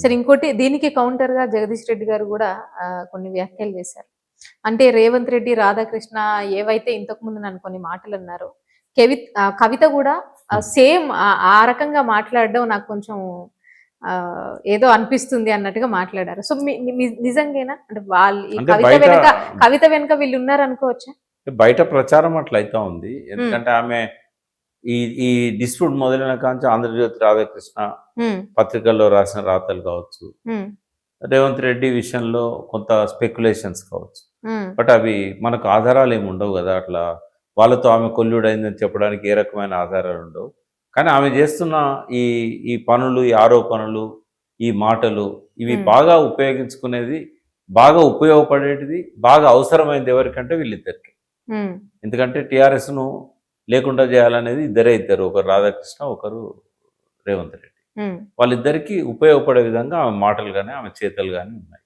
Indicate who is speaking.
Speaker 1: సరే ఇంకోటి దీనికి కౌంటర్‌గా జగదీష్ రెడ్డి గారు గూడా కొన్ని వ్యాఖ్యలు చేశారు. అంటే రేవంత్ రెడ్డి, రాధాకృష్ణ ఏవైతే ఇంతకుముందు నన్ను కొన్ని మాటలన్నారో, కవిత గూడా సేమ్ ఆ రకంగా మాట్లాడడం నాకు కొంచెం ఏదో అనిపిస్తుంది అన్నట్టుగా మాట్లాడారు. సో, నిజంగేనా? అంటే వాళ్ళు ఈ కవిత వెనక వీళ్ళున్నారనుకోవచ్చా?
Speaker 2: బయట ప్రచారం అట్లయితా ఉంది. ఎందుకంటే ఆమె ఈ డిస్ప్యూట్ మొదలైన కాంచి ఆంధ్రజ్యోతి రాధాకృష్ణ పత్రికల్లో రాసిన రాతలు కావచ్చు, రేవంత్ రెడ్డి విషయంలో కొంత స్పెక్యులేషన్స్ కావచ్చు, బట్ అవి మనకు ఆధారాలు ఏమి ఉండవు కదా. అట్లా వాళ్ళతో ఆమె కొల్లుడైందని చెప్పడానికి ఏ రకమైన ఆధారాలు ఉండవు. కానీ ఆమె చేస్తున్న ఈ ఈ పనులు, ఈ ఆరోపణలు, ఈ మాటలు, ఇవి బాగా ఉపయోగించుకునేది, బాగా ఉపయోగపడేటిది, బాగా అవసరమైనది ఎవరికంటే వీళ్ళిద్దరికి. ఎందుకంటే టీఆర్ఎస్ను లేకుండా చేయాలనేది ఇద్దరు, ఒకరు రాధాకృష్ణ, ఒకరు రేవంత్ రెడ్డి. వాళ్ళిద్దరికీ ఉపయోగపడే విధంగా ఆమె మాటలు కానీ ఆమె చేతలు కానీ ఉన్నాయి.